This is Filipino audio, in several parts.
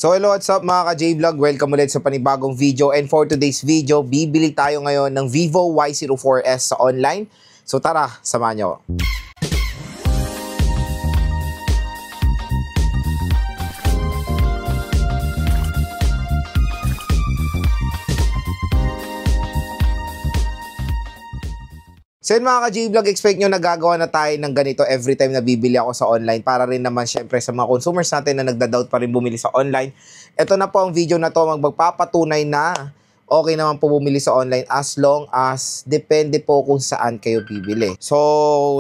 So hello, what's up mga ka-J-Vlog? Welcome ulit sa panibagong video. And for today's video, bibili tayo ngayon ng Vivo Y04S sa online. So tara, samahan nyo. So yun mga ka-J-Vlog, expect nyo nagagawa na tayo ng ganito every time na bibili ako sa online para rin naman syempre sa mga consumers natin na nagda-doubt pa rin bumili sa online. Ito na po ang video na to, magpapatunay na okay naman po bumili sa online as long as depende po kung saan kayo bibili. So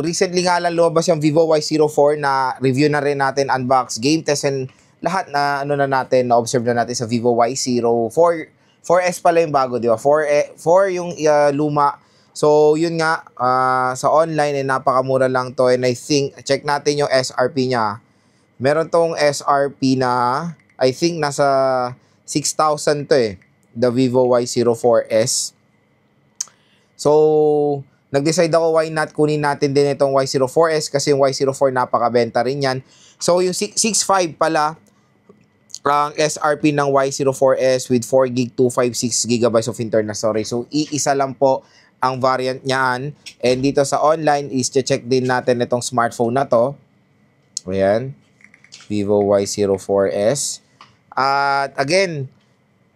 recently nga lang lumabas yung Vivo Y04 na review na rin natin, unbox, game test and lahat na ano na natin, na-observe na natin sa Vivo Y04. 4S pala yung bago, di ba? 4 yung luma. So, yun nga, sa online, napakamura lang to. And I think, check natin yung SRP niya. Meron tong SRP na, I think, nasa 6,000 to eh. The Vivo Y04S. So, nag-decide ako why not kunin natin din itong Y04S kasi yung Y04 napakabenta rin yan. So, yung 6,500 pala, ang SRP ng Y04S with 4GB, 256GB of internal storage. So, iisa lang po ang variant niyan. And dito sa online is check din natin itong smartphone na to. Ayan. Vivo Y04S. At again,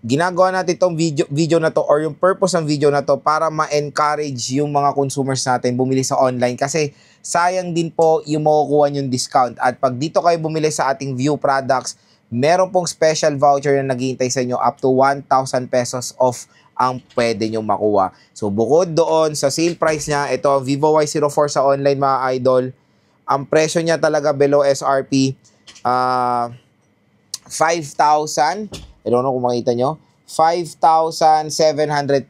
ginagawa natin itong video na to or yung purpose ng video na to para ma-encourage yung mga consumers natin bumili sa online kasi sayang din po yung makukuha yung discount. At pag dito kayo bumili sa ating View products, meron pong special voucher na naghihintay sa inyo up to 1,000 pesos off ang pwede nyo makuha. So, bukod doon sa sale price niya, ito ang Vivo Y04 sa online mga idol. Ang presyo niya talaga below SRP, 5,000. I don't know kung makita nyo. 5,700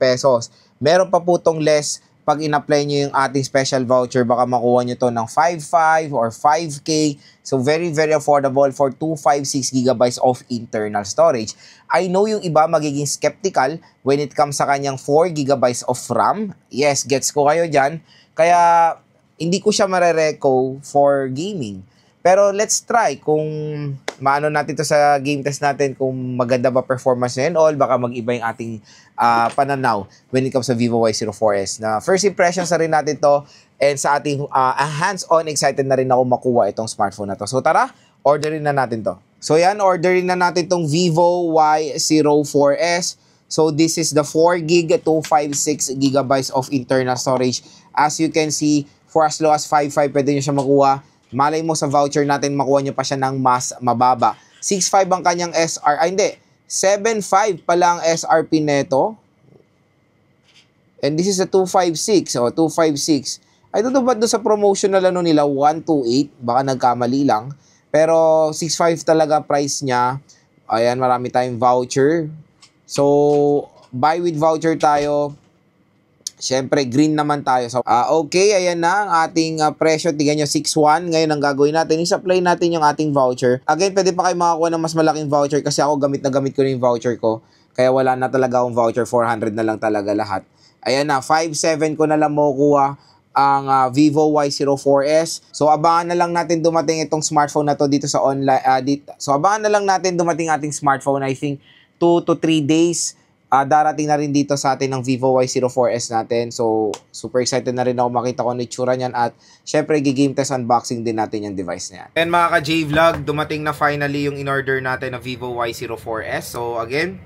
pesos. Meron pa po itong less pag in-apply nyo yung ating special voucher, baka makuha nyo to ng 5,500 or 5K. So, very, very affordable for 256GB of internal storage. I know yung iba magiging skeptical when it comes sa kanyang 4GB of RAM. Yes, gets ko kayo dyan. Kaya, hindi ko siya marereco for gaming. Pero, let's try kung maano natin to sa game test natin, kung maganda ba performance na yun, all baka mag-iba yung ating pananaw when it comes sa Vivo Y04S. Na first impressions na rin natin to, and sa ating hands-on, excited na rin ako makuha itong smartphone na to. So tara, orderin na natin to. So yan, orderin na natin itong Vivo Y04S. So this is the 4GB, 256GB of internal storage. As you can see, for as low as 5,500 pwede nyo siya makuha. Malay mo sa voucher natin, makuha nyo pa siya ng mas mababa. 6,500 ang kanyang SR. Ay, hindi. 7,500 pala ang SRP neto. And this is a 256. O, 256. I don't know ba't doon sa promotional ano nila, 128. Baka nagkamali lang. Pero, 6,500 talaga price niya. Ayan, marami tayong voucher. So, buy with voucher tayo. Siyempre, green naman tayo. So, okay, ayan na ang ating presyo. Tignan nyo, 6,100. Ngayon, ang gagawin natin, is-apply natin yung ating voucher. Again, pwede pa kayo makakuha ng mas malaking voucher kasi ako gamit na gamit ko na yung voucher ko. Kaya wala na talaga akong voucher. 400 na lang talaga lahat. Ayan na, 5,700 ko na lang makukuha ang Vivo Y04S. So, abangan na lang natin dumating itong smartphone na to dito sa online. So, abangan na lang natin dumating ating smartphone. I think 2 to 3 days. Darating na rin dito sa atin ng Vivo Y04S natin. So, super excited na rin ako makita kung ano itsura niyan. At, syempre, gigame test unboxing din natin yung device na yan. And mga ka-J-Vlog, dumating na finally yung in-order natin na Vivo Y04S. So, again,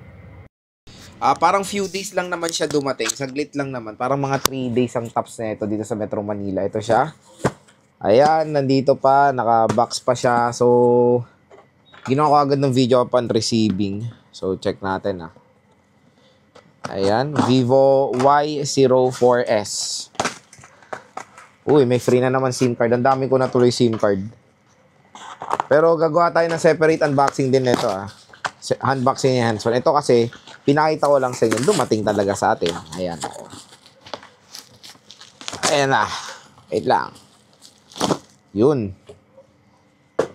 parang few days lang naman siya dumating. Saglit lang naman. Parang mga 3 days ang tops na ito dito sa Metro Manila. Ito siya. Ayan, nandito pa. Naka-box pa siya. So, ginawa ko agad ng video upon receiving. So, check natin Ayan, Vivo Y04S. Uy, may free na naman SIM card. Ang dami ko na tuloy SIM card. Pero gagawa tayo ng separate unboxing din nito Unboxing yung hands-on. Ito kasi, pinakita ko lang sa inyo. Dumating talaga sa atin. Ayan. Ayan na. Wait lang. Yun.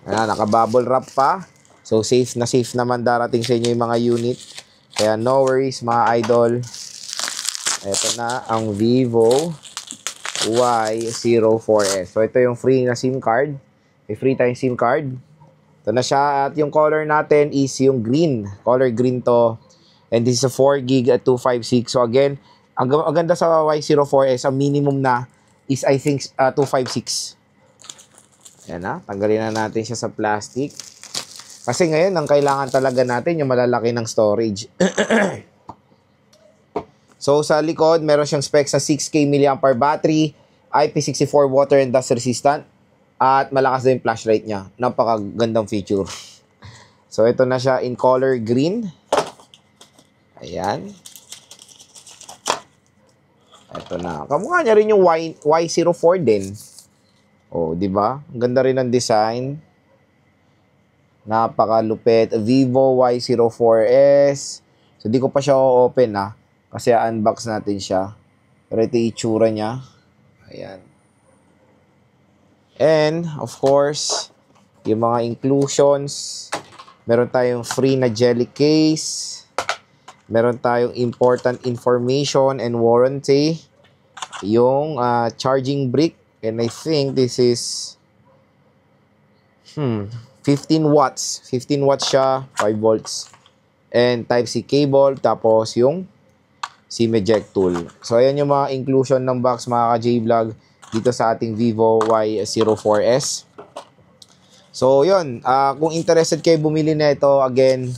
Ayan, naka-bubble wrap pa. So, safe naman darating sa inyo yung mga unit. Kaya no worries mga idol. Ito na ang Vivo Y04S. So ito yung free na SIM card. May free tayong SIM card. Ito na siya. At yung color natin is yung green. Color green to. And this is a 4 gig at 256. So again, ang ganda sa Y04S, ang minimum na is I think 256. Ayan na. Tanggalin na natin siya sa plastic. Kasi ngayon, ang kailangan talaga natin yung malalaki ng storage. So sa likod, meron siyang specs sa 6K mAh battery, IP64 water and dust resistant, at malakas din yung flashlight niya. Napakagandang feature. So ito na siya in color green. Ayan. Ito na. Kamukha niya rin yung Y04 din. Oh, di ba? Ang ganda rin ng design. Napakalupit. Vivo Y04S. So di ko pa siya open kasi unbox natin siya. Pero ito yung itsura niya. Ayan. And, of course, yung mga inclusions. Meron tayong free na jelly case. Meron tayong important information and warranty. Yung charging brick. And I think this is 15 watts. 15 watts siya. 5 volts. And Type-C cable. Tapos yung SIM eject tool. So, ayan yung mga inclusion ng box mga ka-J-Vlog dito sa ating Vivo Y04S. So, yun. Kung interested kayo bumili na ito, again,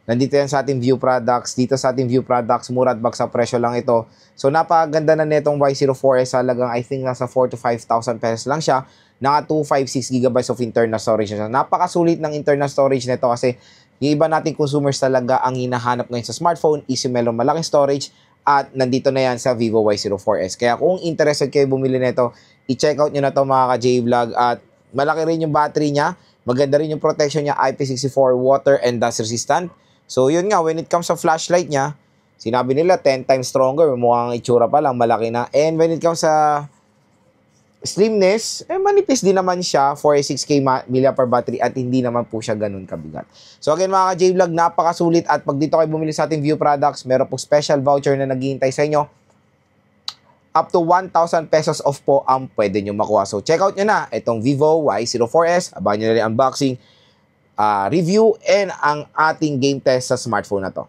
nandito yan sa ating View Products. Dito sa ating View Products, mura at bagsak presyo lang ito. So, napakaganda na netong Y04S. Halagang, I think, nasa 4,000 to 5,000 pesos lang siya. Naka 256 GB of internal storage na siya. Napakasulit ng internal storage nito kasi yung iba nating consumers talaga ang hinahanap ngayon sa smartphone is yung merong malaking storage at nandito na yan sa Vivo Y04S. Kaya kung interested kayo bumili nito, i-check out nyo na to mga ka-J-Vlog at malaki rin yung battery niya. Maganda rin yung protection niya, IP64 water and dust resistant. So, yun nga, when it comes sa flashlight niya, sinabi nila 10 times stronger. Mukhang itsura pa lang, malaki na. And when it comes sa slimness, manipis din naman siya for a 6K mAh battery at hindi naman po siya ganun kabigat. So, again, mga ka-J-Vlog, napakasulit at pag dito kayo bumili sa ating View Products, meron po special voucher na naghihintay sa inyo. Up to 1,000 pesos off po ang pwede nyo makuha. So, check out nyo na itong Vivo Y04S. Abangan nyo na rin unboxing, review, and ang ating game test sa smartphone na to.